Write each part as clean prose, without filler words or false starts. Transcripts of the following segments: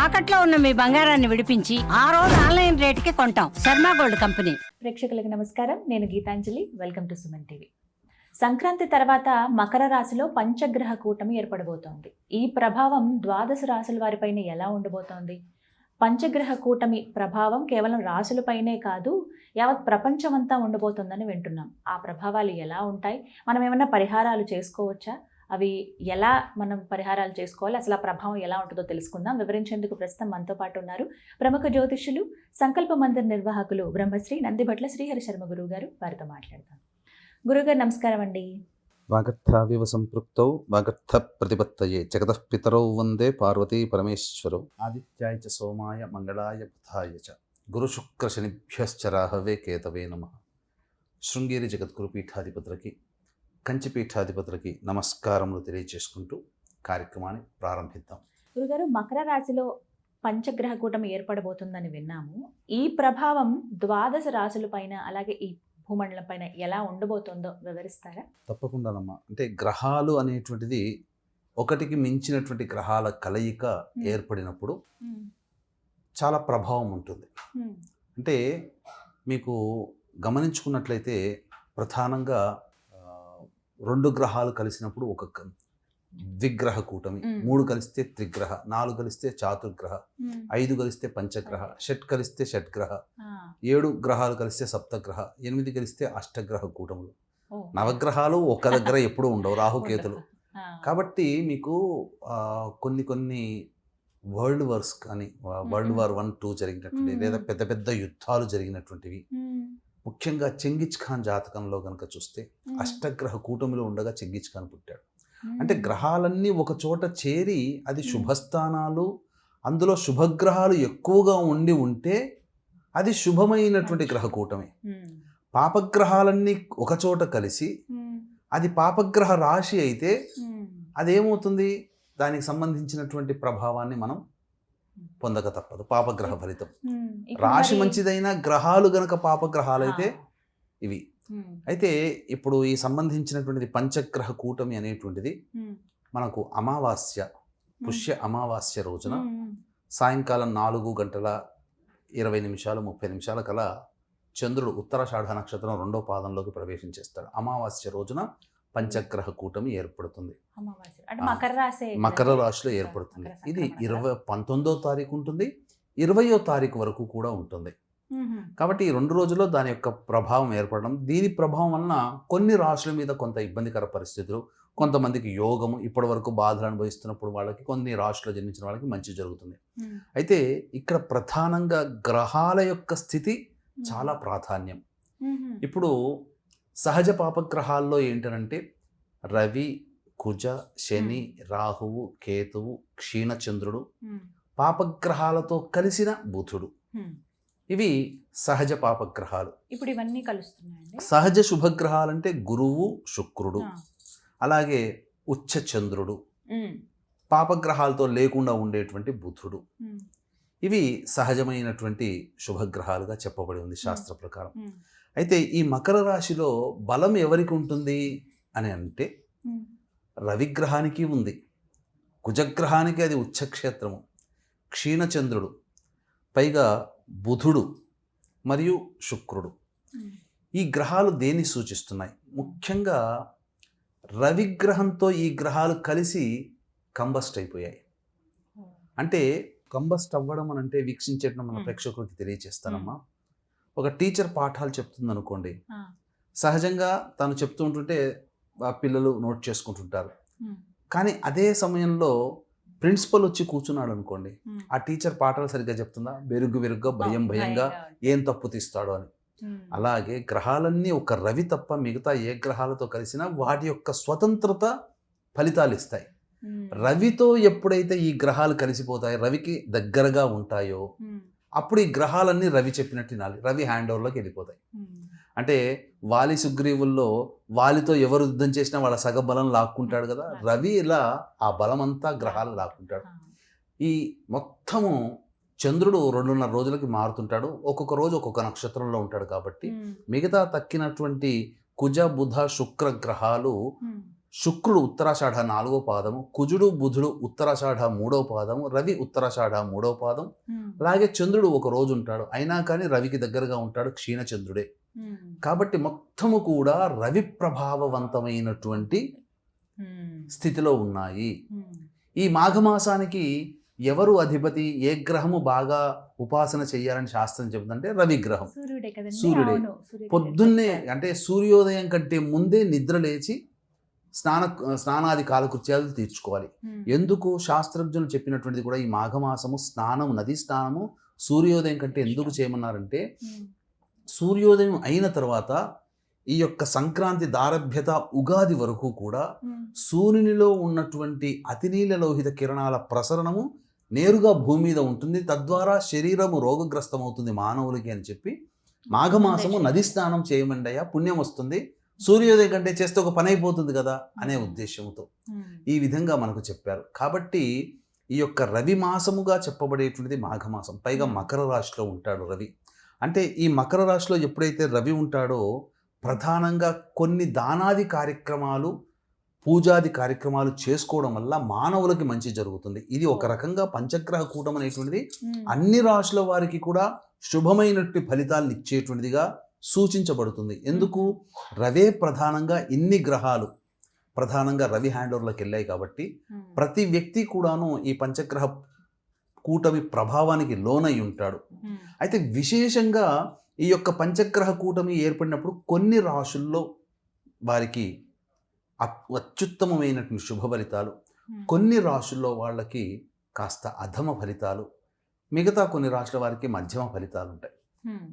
తాకట్లో ఉన్న మీ బంగారాన్ని విడిపించి ఆ రోజు ఆన్లైన్ రేటుకి కొంటాం. Sharma gold company. ప్రేక్షకులకు నమస్కారం. నేను Geetanjali. Welcome to Suman TV. Sankranti తర్వాత మకర రాశిలో పంచగ్రహ కూటమి ఏర్పడబోతోంది. ఈ ప్రభావం ద్వాదశ రాశుల వారిపైన ఎలా ఉండబోతోంది? పంచగ్రహ కూటమి ప్రభావం కేవలం రాశులపైనే కాదు, యావత్ ప్రపంచమంతా ఉండబోతోందని వింటున్నాం. ఆ ప్రభావాలు ఎలా ఉంటాయి? మనం ఏమైనా పరిహారాలు చేసుకోవచ్చా? అవి ఎలా మనం పరిహారాలు చేసుకోవాలి? అసలు ఆ ప్రభావం ఎలా ఉంటుందో తెలుసుకుందాం. వివరించేందుకు ప్రస్తుతం మనతో పాటు ఉన్నారు ప్రముఖ జ్యోతిష్యులు, సంకల్ప మందిర్ నిర్వాహకులు బ్రహ్మశ్రీ నందిభట్ల శ్రీహరి శర్మ గురువు గారు. వారితో మాట్లాడతాం. గురుగారు నమస్కారం అండి. వాగర్థావివ సంపృక్తౌ వాగర్థ ప్రతిపత్తయే జగతః పితరౌ వందే పార్వతీ పరమేశ్వరౌ ఆదిత్యాయ చ సోమాయ మంగళాయ బుధాయ చ గురు శుక్ర శనిభ్యశ్చ రాహవే కేతవే నమః. శృంగేరి జగద్గురు పీఠాధిపతులకి, కంచి పీఠాధిపతులకి నమస్కారములు తెలియజేసుకుంటూ కార్యక్రమాన్ని ప్రారంభిద్దాం. గురుగారు, మకర రాశిలో పంచగ్రహ కూటమి ఏర్పడబోతుందని విన్నాము. ఈ ప్రభావం ద్వాదశ రాశుల పైన, అలాగే ఈ భూమండలం పైన ఎలా ఉండబోతుందో వివరిస్తారా? తప్పకుండానమ్మా. అంటే గ్రహాలు అనేటువంటిది ఒకటికి మించినటువంటి గ్రహాల కలయిక ఏర్పడినప్పుడు చాలా ప్రభావం ఉంటుంది. అంటే మీకు గమనించుకున్నట్లయితే ప్రధానంగా రెండు గ్రహాలు కలిసినప్పుడు ఒక ద్విగ్రహ కూటమి, 3 కలిస్తే త్రిగ్రహ, 4 కలిస్తే చాతుర్గ్రహ, 5 కలిస్తే పంచగ్రహ, షట్ కలిస్తే షట్గ్రహ, 7 గ్రహాలు కలిస్తే సప్తగ్రహ, 8 కలిస్తే అష్టగ్రహ కూటములు. నవగ్రహాలు ఒక దగ్గర ఎప్పుడు ఉండవు, రాహుకేతులు. కాబట్టి మీకు కొన్ని వరల్డ్ వార్స్ కానీ, వరల్డ్ వార్ 1, 2 జరిగినటువంటి, లేదా పెద్ద పెద్ద యుద్ధాలు జరిగినటువంటివి, ముఖ్యంగా చెంగిజ్ ఖాన్ జాతకంలో కనుక చూస్తే అష్టగ్రహ కూటమిలో ఉండగా చెంగిజ్ ఖాన్ పుట్టాడు. అంటే గ్రహాలన్నీ ఒక చోట చేరి అది శుభస్థానాలు, అందులో శుభగ్రహాలు ఎక్కువగా ఉంటే అది శుభమైనటువంటి గ్రహ కూటమి. పాపగ్రహాలన్నీ ఒక చోట కలిసి అది పాపగ్రహ రాశి అయితే అదేమవుతుంది? దానికి సంబంధించినటువంటి ప్రభావాన్ని మనం పొందక తప్పదు. పాపగ్రహ ఫలితం. రాశి మంచిదైన గ్రహాలు గనక పాపగ్రహాలైతే ఇవి. అయితే ఇప్పుడు ఈ సంబంధించినటువంటిది పంచగ్రహ కూటమి అనేటువంటిది మనకు అమావాస్య, పుష్య అమావాస్య రోజున సాయంకాలం 4:20-30 కల్లా చంద్రుడు ఉత్తరాషాఢ నక్షత్రం 2వ పాదంలోకి ప్రవేశించేస్తాడు. అమావాస్య రోజున పంచగ్రహ కూటమి ఏర్పడుతుంది. మకర రాశిలో ఏర్పడుతుంది. ఇది 19వ తారీఖు ఉంటుంది, 20వ తారీఖు వరకు కూడా ఉంటుంది. కాబట్టి ఈ 2 రోజుల్లో దాని యొక్క ప్రభావం ఏర్పడడం, దీని ప్రభావం వలన కొన్ని రాశుల మీద కొంత ఇబ్బందికర పరిస్థితులు, కొంతమందికి యోగము, ఇప్పటి వరకు బాధలు అనుభవిస్తున్నప్పుడు వాళ్ళకి, కొన్ని రాశుల్లో జన్మించిన వాళ్ళకి మంచి జరుగుతుంది. అయితే ఇక్కడ ప్రధానంగా గ్రహాల యొక్క స్థితి చాలా ప్రాధాన్యం. ఇప్పుడు సహజ పాపగ్రహాల్లో ఏంటంటే రవి, కుజ, శని, రాహువు, కేతువు, క్షీణచంద్రుడు, పాపగ్రహాలతో కలిసిన బుధుడు, ఇవి సహజ పాపగ్రహాలు. ఇప్పుడు ఇవన్నీ కలుస్తున్నాయండి. సహజ శుభగ్రహాలంటే గురువు, శుక్రుడు, అలాగే ఉచ్చ చంద్రుడు, పాపగ్రహాలతో లేకుండా ఉండేటువంటి బుధుడు, ఇవి సహజమైనటువంటి శుభగ్రహాలుగా చెప్పబడి ఉంది శాస్త్ర ప్రకారం. అయితే ఈ మకర రాశిలో బలం ఎవరికి ఉంటుంది అని అంటే రవిగ్రహానికి ఉంది, కుజగ్రహానికి అది ఉచ్చక్షేత్రము, క్షీణచంద్రుడు, పైగా బుధుడు మరియు శుక్రుడు. ఈ గ్రహాలు దేన్ని సూచిస్తున్నాయి? ముఖ్యంగా రవిగ్రహంతో ఈ గ్రహాలు కలిసి కంబస్ట్ అయిపోయాయి. అంటే కంబస్ట్ అవ్వడం అని అంటే వీక్షించేటప్పుడు మన ప్రేక్షకులకి తెలియచేస్తానమ్మా. ఒక టీచర్ పాఠాలు చెప్తుంది అనుకోండి, సహజంగా తను చెప్తూ ఉంటుంటే పిల్లలు నోట్ చేసుకుంటుంటారు. కానీ అదే సమయంలో ప్రిన్సిపల్ వచ్చి కూర్చున్నాడు అనుకోండి, ఆ టీచర్ పాఠాలు సరిగ్గా చెప్తుందా? వెరుగ్గా భయంగా ఏం తప్పు తీస్తాడో అని. అలాగే గ్రహాలన్నీ ఒక రవి తప్ప మిగతా ఏ గ్రహాలతో కలిసినా వాటి యొక్క స్వతంత్రత ఫలితాలు ఇస్తాయి. రవితో ఎప్పుడైతే ఈ గ్రహాలు కలిసిపోతాయో, రవికి దగ్గరగా ఉంటాయో, అప్పుడు ఈ గ్రహాలన్నీ రవి చెప్పినట్టు వినాలి. రవి హ్యాండ్ ఓవర్లోకి వెళ్ళిపోతాయి. అంటే వాలి సుగ్రీవుల్లో వాలితో ఎవరు యుద్ధం చేసినా వాళ్ళ సగ బలం లాక్కుంటాడు కదా, రవి ఇలా ఆ బలమంతా గ్రహాలు లాక్కుంటాడు. ఈ మొత్తము చంద్రుడు 2.5 రోజులకి మారుతుంటాడు, ఒక్కొక్క రోజు ఒక్కొక్క నక్షత్రంలో ఉంటాడు. కాబట్టి మిగతా తక్కినటువంటి కుజ, బుధ, శుక్ర గ్రహాలు శుక్రుడు ఉత్తరాషాఢ 4వ పాదము, కుజుడు బుధుడు ఉత్తరాషాఢ 3వ పాదము, రవి ఉత్తరాషాఢ 3వ పాదం. అలాగే చంద్రుడు ఒక రోజు ఉంటాడు, అయినా కానీ రవికి దగ్గరగా ఉంటాడు, క్షీణచంద్రుడే. కాబట్టి మొత్తము కూడా రవి ప్రభావవంతమైనటువంటి స్థితిలో ఉన్నాయి. ఈ మాఘమాసానికి ఎవరు అధిపతి, ఏ గ్రహము బాగా ఉపాసన చేయాలని శాస్త్రం చెబుతుందంటే రవి గ్రహం. సూర్యుడే. పొద్దున్నే అంటే సూర్యోదయం కంటే ముందే నిద్ర లేచి స్నానాది కాలకృత్యాలు తీర్చుకోవాలి. ఎందుకు శాస్త్రజ్ఞులు చెప్పినటువంటిది కూడా ఈ మాఘమాసము స్నానం, నదీ స్నానము సూర్యోదయం కంటే ఎందుకు చేయమన్నారంటే, సూర్యోదయం అయిన తర్వాత ఈ యొక్క సంక్రాంతి దారభ్యత ఉగాది వరకు కూడా సూర్యునిలో ఉన్నటువంటి అతినీల లోహిత కిరణాల ప్రసరణము నేరుగా భూమి మీద ఉంటుంది, తద్వారా శరీరము రోగగ్రస్తమవుతుంది మానవులకి అని చెప్పి మాఘమాసము నది స్నానం చేయమండయ్యా, పుణ్యం వస్తుంది, సూర్యోదయం కంటే చేస్తే ఒక పని అయిపోతుంది కదా అనే ఉద్దేశంతో ఈ విధంగా మనకు చెప్పారు. కాబట్టి ఈ యొక్క రవి మాసముగా చెప్పబడేటువంటిది మాఘమాసం. పైగా మకర రాశిలో ఉంటాడు రవి. అంటే ఈ మకర రాశిలో ఎప్పుడైతే రవి ఉంటాడో ప్రధానంగా కొన్ని దానాది కార్యక్రమాలు, పూజాది కార్యక్రమాలు చేసుకోవడం వల్ల మానవులకి మంచి జరుగుతుంది. ఇది ఒక రకంగా పంచగ్రహ కూటం అనేటువంటిది అన్ని రాశుల వారికి కూడా శుభమైనటువంటి ఫలితాలను ఇచ్చేటువంటిదిగా సూచించబడుతుంది. ఎందుకు? రవే ప్రధానంగా ఇన్ని గ్రహాలు ప్రధానంగా రవి హ్యాండ్ ఓవర్లోకి వెళ్ళాయి కాబట్టి ప్రతి వ్యక్తి కూడాను ఈ పంచగ్రహ కూటమి ప్రభావానికి లోనై ఉంటాడు. అయితే విశేషంగా ఈ యొక్క పంచగ్రహ కూటమి ఏర్పడినప్పుడు కొన్ని రాశుల్లో వారికి అత్యుత్తమమైనటువంటి శుభ ఫలితాలు, కొన్ని రాశుల్లో వాళ్ళకి కాస్త అధమ ఫలితాలు, మిగతా కొన్ని రాశుల వారికి మధ్యమ ఫలితాలు ఉంటాయి.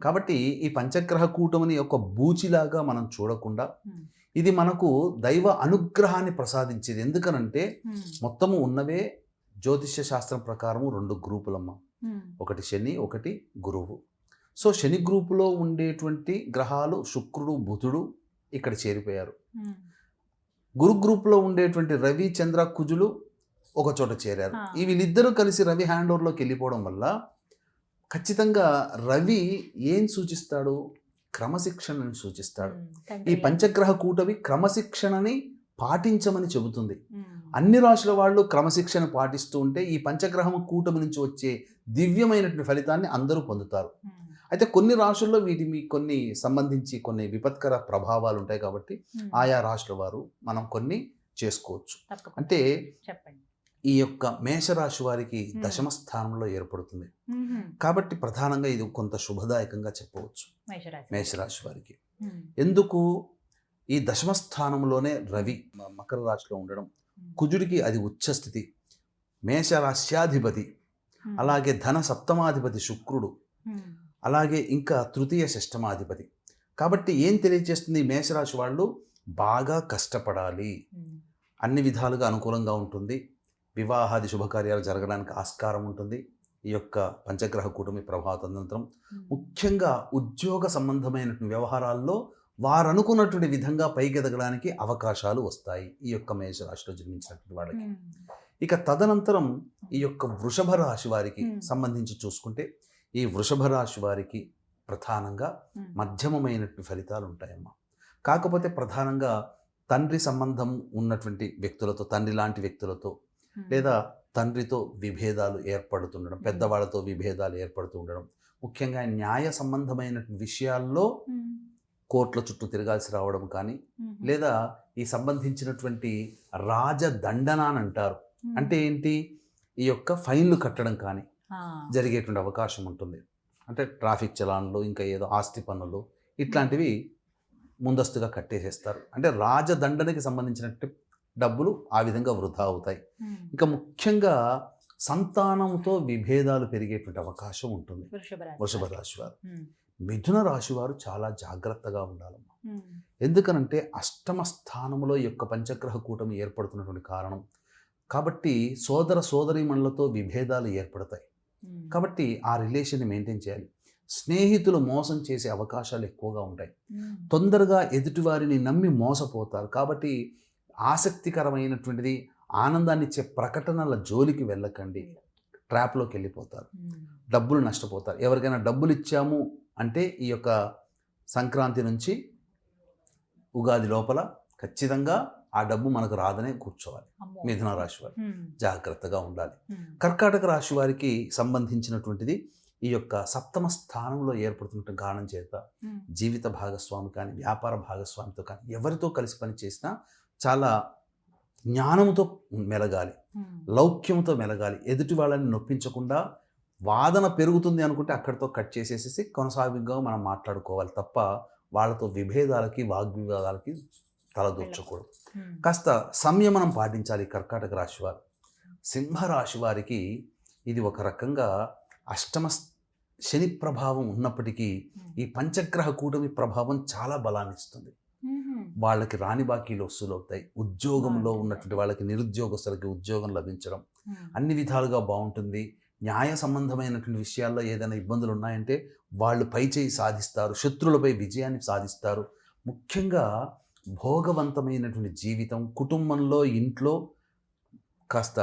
కాబట్టి ఈ పంచగ్రహ కూటమిని ఒక బూచిలాగా మనం చూడకుండా ఇది మనకు దైవ అనుగ్రహాన్ని ప్రసాదించేది. ఎందుకనంటే మొత్తము ఉన్నవే జ్యోతిష్య శాస్త్రం ప్రకారము 2 గ్రూపులమ్మ, ఒకటి శని, ఒకటి గురువు. సో శని గ్రూపులో ఉండేటువంటి గ్రహాలు శుక్రుడు బుధుడు ఇక్కడ చేరిపోయారు. గురు గ్రూప్లో ఉండేటువంటి రవి చంద్ర కుజులు ఒక చోట చేరారు. ఈ వీళ్ళిద్దరూ కలిసి రవి హ్యాండ్ ఓవర్లోకి వెళ్ళిపోవడం వల్ల ఖచ్చితంగా రవి ఏం సూచిస్తాడు? క్రమశిక్షణని సూచిస్తాడు. ఈ పంచగ్రహ కూటమి క్రమశిక్షణని పాటించమని చెబుతుంది. అన్ని రాశుల వాళ్ళు క్రమశిక్షణ పాటిస్తూ ఉంటే ఈ పంచగ్రహం కూటమి నుంచి వచ్చే దివ్యమైనటువంటి ఫలితాన్ని అందరూ పొందుతారు. అయితే కొన్ని రాశుల్లో వీటి కొన్ని సంబంధించి కొన్ని విపత్కర ప్రభావాలు ఉంటాయి కాబట్టి ఆయా రాశుల వారు మనం కొన్ని చేసుకోవచ్చు. అంటే ఈ యొక్క మేషరాశి వారికి దశమ స్థానంలో ఏర్పడుతుంది కాబట్టి ప్రధానంగా ఇది కొంత శుభదాయకంగా చెప్పవచ్చు మేషరాశి వారికి. ఎందుకు? ఈ దశమ స్థానంలోనే రవి మకర రాశిలో ఉండడం, కుజుడికి అది ఉచ్చస్థితి, మేషరాశ్యాధిపతి, అలాగే ధన సప్తమాధిపతి శుక్రుడు, అలాగే ఇంకా తృతీయ షష్టమాధిపతి. కాబట్టి ఏం తెలియజేస్తుంది? మేషరాశి వాళ్ళు బాగా కష్టపడాలి, అన్ని విధాలుగా అనుకూలంగా ఉంటుంది, వివాహాది శుభకార్యాలు జరగడానికి ఆస్కారం ఉంటుంది ఈ యొక్క పంచగ్రహ కూటమి ప్రభావానంతరం. ముఖ్యంగా ఉద్యోగ సంబంధమైన వ్యవహారాల్లో వారు అనుకున్నటువంటి విధంగా పైకెదగడానికి అవకాశాలు వస్తాయి ఈ యొక్క మేషరాశిలో జన్మించినటువంటి వాళ్ళకి. ఇక తదనంతరం ఈ యొక్క వృషభ రాశి వారికి సంబంధించి చూసుకుంటే ఈ వృషభ రాశి వారికి ప్రధానంగా మధ్యమమైనటువంటి ఫలితాలు ఉంటాయమ్మా. కాకపోతే ప్రధానంగా తండ్రి సంబంధం ఉన్నటువంటి వ్యక్తులతో, తండ్రి లాంటి వ్యక్తులతో లేదా తండ్రితో విభేదాలు ఏర్పడుతుండడం, పెద్దవాళ్ళతో విభేదాలు ఏర్పడుతూ ఉండడం, ముఖ్యంగా న్యాయ సంబంధమైన విషయాల్లో కోర్టుల చుట్టూ తిరగాల్సి రావడం కానీ, లేదా ఈ సంబంధించినటువంటి రాజదండన అని అంటారు. అంటే ఏంటి? ఈ యొక్క ఫైన్లు కట్టడం కానీ జరిగేటువంటి అవకాశం ఉంటుంది. అంటే ట్రాఫిక్ చలాన్లు, ఇంకా ఏదో ఆస్తి పన్నులు ఇట్లాంటివి ముందస్తుగా కట్టేసేస్తారు. అంటే రాజదండనకి సంబంధించినట్టు డబ్బులు ఆ విధంగా వృధా అవుతాయి. ఇంకా ముఖ్యంగా సంతానంతో విభేదాలు పెరిగేటువంటి అవకాశం ఉంటుంది వృషభ రాశి వారు. మిథున రాశి వారు చాలా జాగ్రత్తగా ఉండాలమ్మా. ఎందుకనంటే అష్టమ స్థానంలో ఈ యొక్క పంచగ్రహ కూటమి ఏర్పడుతున్నటువంటి కారణం కాబట్టి సోదర సోదరీమణులతో విభేదాలు ఏర్పడతాయి. కాబట్టి ఆ రిలేషన్ని మెయింటైన్ చేయాలి. స్నేహితులు మోసం చేసే అవకాశాలు ఎక్కువగా ఉంటాయి. తొందరగా ఎదుటివారిని నమ్మి మోసపోతారు. కాబట్టి ఆసక్తికరమైనటువంటిది ఆనందాన్ని ఇచ్చే ప్రకటనల జోలికి వెళ్ళకండి, ట్రాప్లోకి వెళ్ళిపోతారు, డబ్బులు నష్టపోతారు. ఎవరికైనా డబ్బులు ఇచ్చాము అంటే ఈ యొక్క సంక్రాంతి నుంచి ఉగాది లోపల ఖచ్చితంగా ఆ డబ్బు మనకు రాదనే కూర్చోవాలి. అమ్మో. మిథున రాశి వారు జాగ్రత్తగా ఉండాలి. ఉమ్. కర్కాటక రాశి వారికి సంబంధించినటువంటిది ఈ యొక్క సప్తమ స్థానంలో ఏర్పడుతున్న కారణం చేత ఉమ్. జీవిత భాగస్వామి కానీ వ్యాపార భాగస్వామితో కానీ ఎవరితో కలిసి పని చేసినా చాలా జ్ఞానంతో మెలగాలి, ఉమ్. లౌక్యంతో మెలగాలి. ఎదుటి వాళ్ళని నొప్పించకుండా వాదన పెరుగుతుంది అనుకుంటే అక్కడితో కట్ చేసేసి కొనసాగిగా మనం మాట్లాడుకోవాలి తప్ప వాళ్ళతో విభేదాలకి వాగ్వివాదాలకి తలదూర్చకూడదు. ఉమ్. కాస్త సంయమనం పాటించాలి కర్కాటక రాశి వారు. సింహరాశి వారికి ఇది ఒక రకంగా అష్టమ శని ప్రభావం ఉన్నప్పటికీ ఈ పంచగ్రహ కూటమి ప్రభావం చాలా బలాన్ని ఇస్తుంది. ఉమ్. వాళ్ళకి రాని బాకీలు వసూలు అవుతాయి. ఉద్యోగంలో ఉన్నటువంటి వాళ్ళకి నిరుద్యోగస్తులకి ఉద్యోగం లభించడం ఉమ్. అన్ని విధాలుగా బాగుంటుంది. న్యాయ సంబంధమైనటువంటి విషయాల్లో ఏదైనా ఇబ్బందులు ఉన్నాయంటే వాళ్ళు పైచేయి సాధిస్తారు, శత్రువులపై విజయాన్ని సాధిస్తారు. ముఖ్యంగా భోగవంతమైనటువంటి జీవితం, కుటుంబంలో ఇంట్లో కాస్త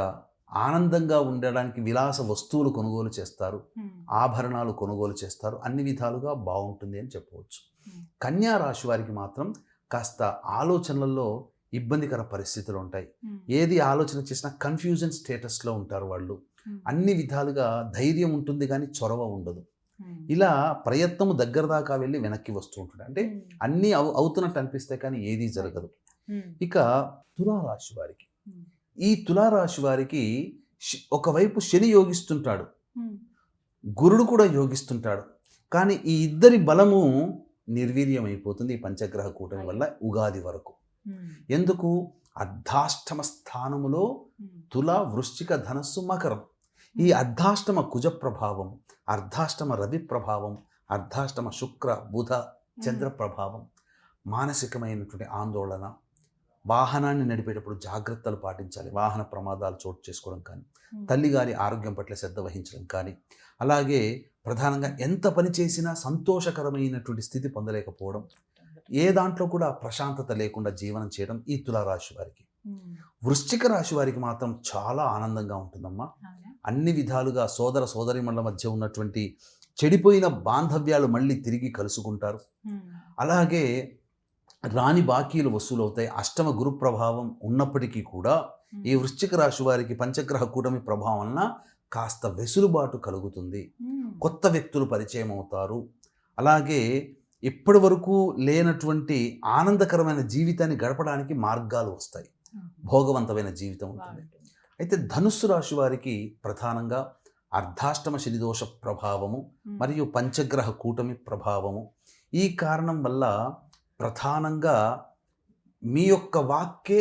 ఆనందంగా ఉండడానికి విలాస వస్తువులు కొనుగోలు చేస్తారు, ఉమ్. ఆభరణాలు కొనుగోలు చేస్తారు. అన్ని విధాలుగా బాగుంటుంది అని చెప్పవచ్చు. ఉమ్. కన్యా రాశి వారికి మాత్రం కాస్త ఆలోచనలలో ఇబ్బందికర పరిస్థితులు ఉంటాయి. ఉమ్. ఏది ఆలోచన చేసినా కన్ఫ్యూజన్ స్టేటస్లో ఉంటారు వాళ్ళు. ఉమ్. అన్ని విధాలుగా ధైర్యం ఉంటుంది కానీ చొరవ ఉండదు. ఉమ్. ఇలా ప్రయత్నము దగ్గర దాకా వెళ్ళి వెనక్కి వస్తూ ఉంటుంది. అంటే ఉమ్. అన్నీ అవుతున్నట్టు అనిపిస్తే కానీ ఏదీ జరగదు. ఉమ్. ఇక తులారాశి వారికి, ఉమ్. ఈ తులారాశి వారికి ఒకవైపు శని యోగిస్తుంటాడు, ఉమ్. గురుడు కూడా యోగిస్తుంటాడు. కానీ ఈ ఇద్దరి బలము నిర్వీర్యం అయిపోతుంది ఈ పంచగ్రహ కూటమి వల్ల ఉగాది వరకు. ఉమ్. ఎందుకు? అర్ధాష్టమ స్థానములో ఉమ్. తుల, వృశ్చిక, ధనస్సు, మకరం. ఈ అర్ధాష్టమ కుజ ప్రభావం, అర్ధాష్టమ రవి ప్రభావం, అర్ధాష్టమ శుక్ర బుధ చంద్ర ప్రభావం మానసికమైనటువంటి ఆందోళన, వాహనాన్ని నడిపేటప్పుడు జాగ్రత్తలు పాటించాలి, వాహన ప్రమాదాలు చోటు చేసుకోవడం కానీ, తల్లిగారి ఆరోగ్యం పట్ల శ్రద్ధ వహించడం కానీ, అలాగే ప్రధానంగా ఎంత పని చేసినా సంతోషకరమైనటువంటి స్థితి పొందలేకపోవడం, ఏ దాంట్లో కూడా ప్రశాంతత లేకుండా జీవనం చేయడం ఈ తులారాశి వారికి. ఉమ్. వృశ్చిక రాశి వారికి మాత్రం చాలా ఆనందంగా ఉంటుందమ్మా. అవునా? అన్ని విధాలుగా సోదర సోదరీమణుల మధ్య ఉన్నటువంటి చెడిపోయిన బాంధవ్యాలు మళ్ళీ తిరిగి కలుసుకుంటారు. ఉమ్. అలాగే రాని బాకీలు వసూలవుతాయి. అష్టమ గురు ప్రభావం ఉన్నప్పటికీ కూడా ఈ వృశ్చిక రాశి వారికి పంచగ్రహ కూటమి ప్రభావం వలన కాస్త వెసులుబాటు కలుగుతుంది. ఉమ్. కొత్త వ్యక్తులు పరిచయం అవుతారు. అలాగే ఇప్పటి వరకు లేనటువంటి ఆనందకరమైన జీవితాన్ని గడపడానికి మార్గాలు వస్తాయి. ఉమ్. భోగవంతమైన జీవితం ఉంటుంది. బాగుంటుంది. అయితే ధనుస్సు రాశి వారికి ప్రధానంగా అర్ధాష్టమ శనిదోష ప్రభావము ఉమ్. మరియు పంచగ్రహ కూటమి ప్రభావము. ఈ కారణం వల్ల ప్రధానంగా మీ యొక్క వాక్కే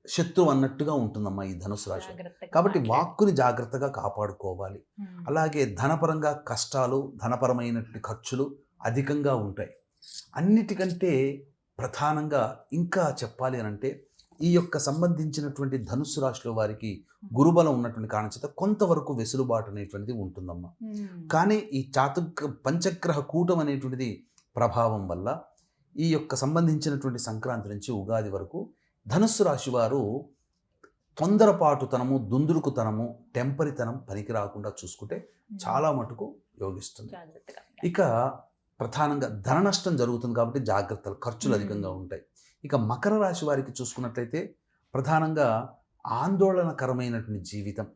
శత్రువు అన్నట్టుగా ఉంటుందమ్మా ఈ ధనుసు రాశి. జాగ్రత్తగా కాబట్టి మాట్లాడు. వాక్కుని జాగ్రత్తగా కాపాడుకోవాలి. ఉమ్. అలాగే ధనపరంగా కష్టాలు, ధనపరమైనటువంటి ఖర్చులు అధికంగా ఉంటాయి. అన్నిటికంటే ప్రధానంగా ఇంకా చెప్పాలి అని అంటే ఈ యొక్క సంబంధించినటువంటి ధనుస్సు రాశిలో వారికి గురుబలం ఉన్నటువంటి కారణం చేత కొంతవరకు వెసులుబాటు అనేటువంటిది ఉంటుందమ్మా. ఉమ్. కానీ ఈ పంచగ్రహ కూటం అనేటువంటిది ప్రభావం వల్ల ఈ యొక్క సంబంధించినటువంటి సంక్రాంతి నుంచి ఉగాది వరకు ధనుస్సు రాశి వారు తొందరపాటుతనము, దుందుడుకుతనము, టెంపరితనం పనికి రాకుండా చూసుకుంటే చాలా మటుకు యోగిస్తుంది. జాగ్రత్తగా. ఇక ప్రధానంగా ధన నష్టం జరుగుతుంది కాబట్టి జాగ్రత్తలు, ఖర్చులు అధికంగా ఉంటాయి. ఇక మకర రాశి వారికి చూసుకున్నట్లయితే ప్రధానంగా ఆందోళనకరమైనటువంటి జీవితం,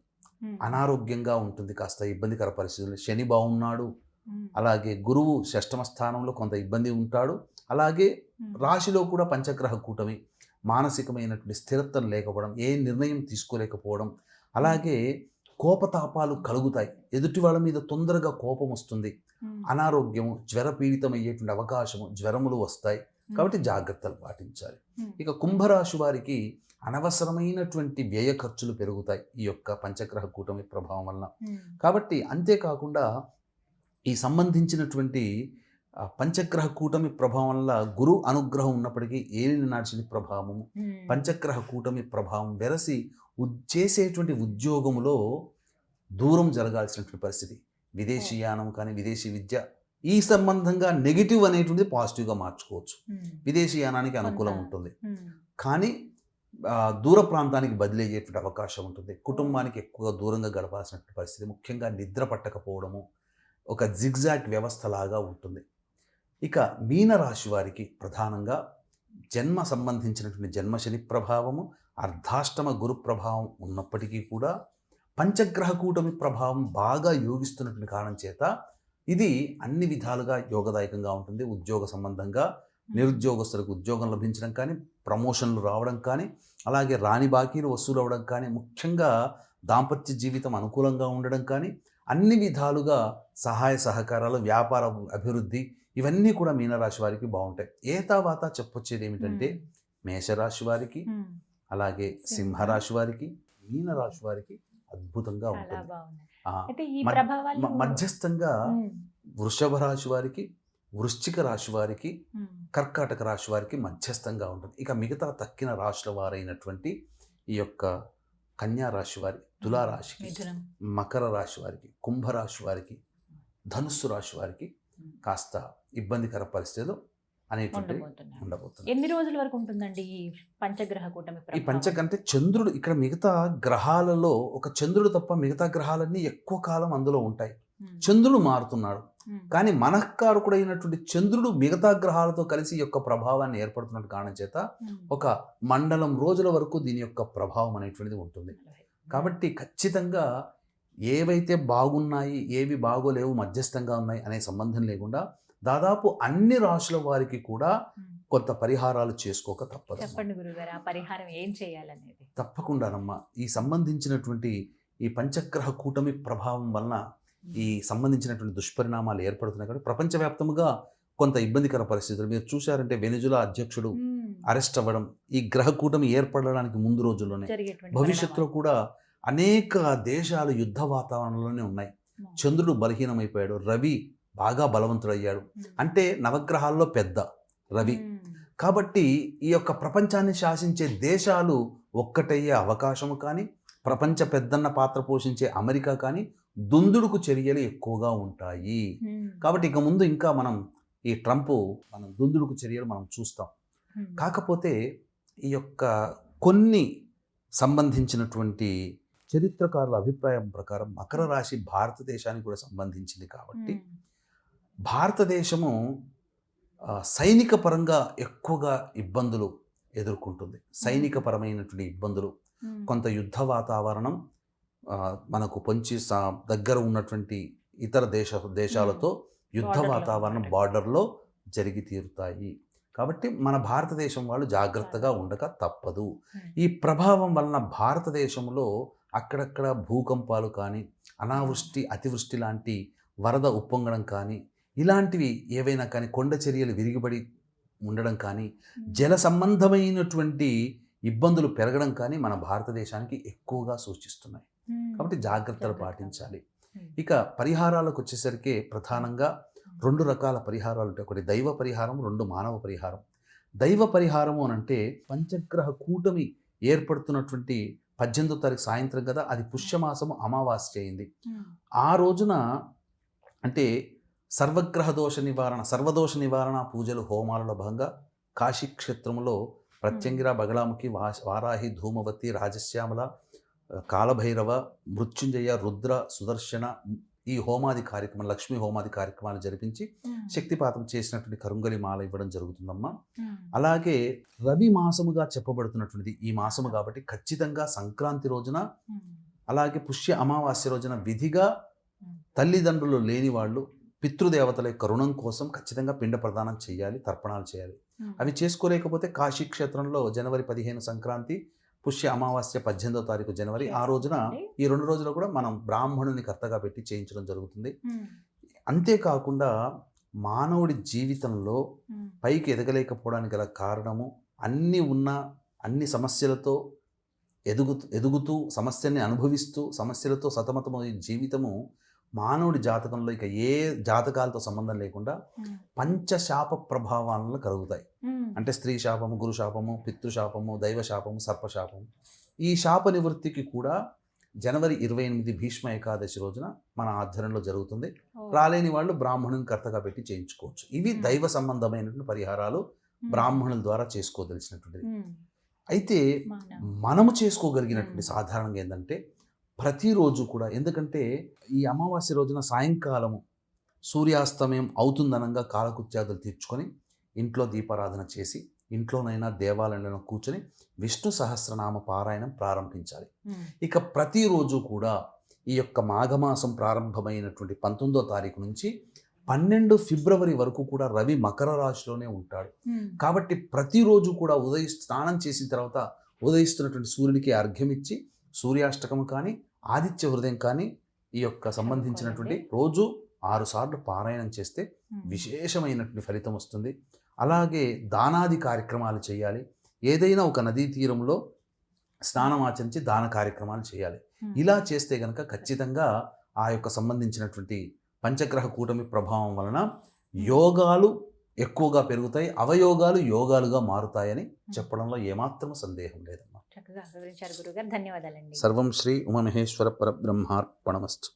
ఉమ్. అనారోగ్యంగా ఉంటుంది, కాస్త ఇబ్బందికర పరిస్థితులు. శని బాగున్నాడు, ఉమ్. అలాగే గురువు షష్టమ స్థానంలో కొంత ఇబ్బంది ఉంటాడు. అలాగే ఉమ్. రాశిలో కూడా పంచగ్రహ కూటమి, మానసికమైనటువంటి స్థిరత్వం లేకపోవడం, ఏ నిర్ణయం తీసుకోలేకపోవడం, అలాగే కోపతాపాలు కలుగుతాయి. ఎదుటి వాళ్ళ మీద తొందరగా కోపం వస్తుంది. ఉమ్. అనారోగ్యము, జ్వరపీడితం అయ్యేటువంటి అవకాశము, జ్వరములు వస్తాయి. కాబట్టి జాగ్రత్తలు పాటించాలి. ఉమ్. ఇక కుంభరాశి వారికి అనవసరమైనటువంటి వ్యయ ఖర్చులు పెరుగుతాయి ఈ యొక్క పంచగ్రహ కూటమి ప్రభావం వలన. ఉమ్. కాబట్టి అంతేకాకుండా ఈ సంబంధించినటువంటి పంచగ్రహ కూటమి ప్రభావం వల్ల గురు అనుగ్రహం ఉన్నప్పటికీ ఏలిన నాటి ప్రభావము, ఉమ్. పంచగ్రహ కూటమి ప్రభావం వెరసి చేసేటువంటి ఉద్యోగములో దూరం జరగాల్సినటువంటి పరిస్థితి. విదేశీయానం కానీ విదేశీ విద్య ఈ సంబంధంగా నెగిటివ్ అనేటువంటిది పాజిటివ్గా మార్చుకోవచ్చు. ఉమ్. విదేశీయానానికి అనుకూలం కొంత. ఉంటుంది, ఉమ్. కానీ దూర ప్రాంతానికి బదిలీ అయ్యేటువంటి అవకాశం ఉంటుంది. కుటుంబానికి ఎక్కువగా దూరంగా గడపాల్సినటువంటి పరిస్థితి, ముఖ్యంగా నిద్ర పట్టకపోవడము, ఒక జిగ్జాగ్ వ్యవస్థ లాగా ఉంటుంది. ఇక మీనరాశి వారికి ప్రధానంగా జన్మ సంబంధించినటువంటి జన్మశని ప్రభావము, అర్ధాష్టమ గురు ప్రభావం ఉన్నప్పటికీ కూడా పంచగ్రహ కూటమి ప్రభావం బాగా యోగిస్తున్నటువంటి కారణం చేత ఇది అన్ని విధాలుగా యోగదాయకంగా ఉంటుంది. ఉద్యోగ సంబంధంగా నిరుద్యోగస్తులకు ఉద్యోగం లభించడం కానీ, ప్రమోషన్లు రావడం కానీ, అలాగే రాని బాకీలు వసూలు అవ్వడం కానీ, ముఖ్యంగా దాంపత్య జీవితం అనుకూలంగా ఉండడం కానీ, అన్ని విధాలుగా సహాయ సహకారాలు, వ్యాపార అభివృద్ధి ఇవన్నీ కూడా మీనరాశి వారికి బాగుంటాయి. ఏతావాత చెప్పొచ్చేది ఏమిటంటే మేషరాశి వారికి, అలాగే సింహరాశి వారికి, మీనరాశి వారికి అద్భుతంగా ఉంటుంది. మధ్యస్థంగా వృషభ రాశి వారికి, వృశ్చిక రాశి వారికి, కర్కాటక రాశి వారికి మధ్యస్థంగా ఉంటుంది. ఇక మిగతా తక్కిన రాశుల వారైనటువంటి ఈ యొక్క కన్యా రాశి వారి, తులారాశికి, మకర రాశి వారికి, కుంభరాశి వారికి, ధనుస్సు రాశి వారికి కాస్త ఇబ్బందికర పరిస్థితులు అనేటువంటివి ఉండబోతుంది. ఎన్ని రోజుల వరకు ఉంటుందండి ఈ పంచగ్రహ కూటమి? ఈ అంటే చంద్రుడు ఇక్కడ మిగతా గ్రహాలలో ఒక చంద్రుడు తప్ప మిగతా గ్రహాలన్నీ ఎక్కువ కాలం అందులో ఉంటాయి. చంద్రుడు మారుతున్నాడు, కానీ మనఃకారకుడైనటువంటి చంద్రుడు మిగతా గ్రహాలతో కలిసి యొక్క ప్రభావాన్ని ఏర్పడుతున్న కారణం చేత ఒక మండలం రోజుల వరకు దీని యొక్క ప్రభావం అనేటువంటిది ఉంటుంది. కాబట్టి ఖచ్చితంగా ఏవైతే బాగున్నాయి, ఏవి బాగోలేవు, మధ్యస్థంగా ఉన్నాయి అనే సంబంధం లేకుండా దాదాపు అన్ని రాశుల వారికి కూడా కొంత పరిహారాలు చేసుకోక తప్పదు. చెప్పండి గురుగారు, ఆ పరిహారం ఏం చేయాలనేది. తప్పకుండానమ్మా. ఈ సంబంధించినటువంటి ఈ పంచగ్రహ కూటమి ప్రభావం వలన ఈ సంబంధించినటువంటి దుష్పరిణామాలు ఏర్పడుతున్నాయి. కాబట్టి ప్రపంచవ్యాప్తంగా కొంత ఇబ్బందికర పరిస్థితులు మీరు చూశారంటే వెనిజులా అధ్యక్షుడు అరెస్ట్ అవ్వడం ఈ గ్రహ కూటమి ఏర్పడడానికి ముందు రోజుల్లోనే, భవిష్యత్తులో కూడా అనేక దేశాలు యుద్ధ వాతావరణంలోనే ఉన్నాయి. చంద్రుడు బలహీనమైపోయాడు, రవి బాగా బలవంతుడయ్యాడు. అంటే నవగ్రహాల్లో పెద్ద రవి. కాబట్టి ఈ యొక్క ప్రపంచాన్ని శాసించే దేశాలు ఒక్కటయ్యే అవకాశము కానీ, ప్రపంచ పెద్దన్న పాత్ర పోషించే అమెరికా కానీ దుందుడుకు చర్యలు ఎక్కువగా ఉంటాయి. కాబట్టి ఇక ముందు ఇంకా మనం ఈ ట్రంప్ దుందుడుకు చర్యలు మనం చూస్తాం. కాకపోతే ఈ యొక్క కొన్ని సంబంధించినటువంటి చరిత్రకారుల అభిప్రాయం ప్రకారం మకర రాశి భారతదేశానికి కూడా సంబంధించింది. కాబట్టి భారతదేశము సైనిక పరంగా ఎక్కువగా ఇబ్బందులు ఎదుర్కొంటుంది. సైనిక పరమైనటువంటి ఇబ్బందులు, కొంత యుద్ధ వాతావరణం మనకు పొంచి దగ్గర ఉన్నటువంటి ఇతర దేశాలతో యుద్ధ వాతావరణం బార్డర్లో జరిగి తీరుతాయి. కాబట్టి మన భారతదేశం వాళ్ళు జాగ్రత్తగా ఉండక తప్పదు. ఈ ప్రభావం వలన భారతదేశంలో అక్కడక్కడ భూకంపాలు కానీ, అనావృష్టి, అతివృష్టి లాంటి వరద ఉప్పొంగడం కానీ, ఇలాంటివి ఏవైనా కానీ, కొండ చర్యలు విరిగిపడి ఉండడం కానీ, జల సంబంధమైనటువంటి ఇబ్బందులు పెరగడం కానీ మన భారతదేశానికి ఎక్కువగా సూచిస్తున్నాయి. కాబట్టి జాగ్రత్తలు పాటించాలి. ఇక పరిహారాలకు వచ్చేసరికి ప్రధానంగా 2 రకాల పరిహారాలు ఉంటాయి. ఒకటి దైవ పరిహారం, 2 మానవ పరిహారం. దైవ పరిహారము అనంటే పంచగ్రహ కూటమి ఏర్పడుతున్నటువంటి 18వ తారీఖు సాయంత్రం కదా, అది పుష్యమాసము అమావాస్య అయింది. ఆ రోజున అంటే సర్వగ్రహ దోష నివారణ, సర్వదోష నివారణ పూజలు హోమాలలో భాగంగా కాశీక్షేత్రంలో ప్రత్యంగిర, బగలాముఖి, వారాహి, ధూమవతి, రాజశ్యామల, కాలభైరవ, మృత్యుంజయ, రుద్ర, సుదర్శన ఈ హోమాది కార్యక్రమం, లక్ష్మీ హోమాది కార్యక్రమాలు జరిపించి శక్తిపాతం చేసినటువంటి కరుంగలి మాల ఇవ్వడం జరుగుతుందమ్మా. అలాగే రవి మాసముగా చెప్పబడుతున్నటువంటిది ఈ మాసము కాబట్టి ఖచ్చితంగా సంక్రాంతి రోజున, అలాగే పుష్య అమావాస్య రోజున విధిగా తల్లిదండ్రులు లేని వాళ్ళు పితృదేవతల యొక్క రుణం కోసం ఖచ్చితంగా పిండ ప్రదానం చేయాలి, తర్పణాలు చేయాలి. అవి చేసుకోలేకపోతే కాశీక్షేత్రంలో జనవరి 15 సంక్రాంతి, పుష్య అమావాస్య 18వ తారీఖు జనవరి, ఆ రోజున ఈ 2 రోజులు కూడా మనం బ్రాహ్మణుని కర్తగా పెట్టి చేయించడం జరుగుతుంది. అంతేకాకుండా మానవుడి జీవితంలో పైకి ఎదగలేకపోవడానికి గల కారణము అన్ని సమస్యలతో ఎదుగుతూ సమస్యని అనుభవిస్తూ సమస్యలతో సతమతమయ్యే జీవితము మానవుడి జాతకంలో ఇక ఏ జాతకాలతో సంబంధం లేకుండా పంచశాప ప్రభావాలను కలుగుతాయి. అంటే స్త్రీ శాపము, గురు శాపము, పితృశాపము, దైవ శాపము, సర్పశాపము. ఈ శాప నివృత్తికి కూడా జనవరి 28 భీష్మ ఏకాదశి రోజున మన ఆధ్వర్యంలో జరుగుతుంది. రాలేని వాళ్ళు బ్రాహ్మణుని కర్తగా పెట్టి చేయించుకోవచ్చు. ఇవి దైవ సంబంధమైనటువంటి పరిహారాలు బ్రాహ్మణుల ద్వారా చేసుకోదలిచినటువంటిది. అయితే మనము చేసుకోగలిగినటువంటి సాధారణంగా ఏంటంటే ప్రతిరోజు కూడా, ఎందుకంటే ఈ అమావాస్య రోజున సాయంకాలము సూర్యాస్తమయం అవుతుందనంగా కాలకృత్యాదులు తీర్చుకొని ఇంట్లో దీపారాధన చేసి ఇంట్లోనైనా దేవాలయంలో కూర్చొని విష్ణు సహస్రనామ పారాయణం ప్రారంభించాలి. ఇక ప్రతిరోజు కూడా ఈ యొక్క మాఘమాసం ప్రారంభమైనటువంటి 19వ తారీఖు నుంచి 12 ఫిబ్రవరి వరకు కూడా రవి మకర రాశిలోనే ఉంటాడు. కాబట్టి ప్రతిరోజు కూడా స్నానం చేసిన తర్వాత ఉదయిస్తున్నటువంటి సూర్యునికి అర్ఘ్యం ఇచ్చి సూర్యాష్టకం కానీ ఆదిత్య హృదయం కానీ ఈ యొక్క సంబంధించినటువంటి రోజు 6 సార్లు పారాయణం చేస్తే విశేషమైనటువంటి ఫలితం వస్తుంది. అలాగే దానాది కార్యక్రమాలు చేయాలి. ఏదైనా ఒక నదీ తీరంలో స్నానం ఆచరించి దాన కార్యక్రమాలు చేయాలి. ఇలా చేస్తే కనుక ఖచ్చితంగా ఆ యొక్క సంబంధించినటువంటి పంచగ్రహ కూటమి ప్రభావం వలన యోగాలు ఎక్కువగా పెరుగుతాయి, అవయోగాలు యోగాలుగా మారుతాయని చెప్పడంలో ఏమాత్రం సందేహం లేదమ్మా. చక్కగా వివరించారు గురుగారు, ధన్యవాదాలండి. సర్వం శ్రీ ఉమామహేశ్వర పరబ్రహ్మార్పణమస్తు.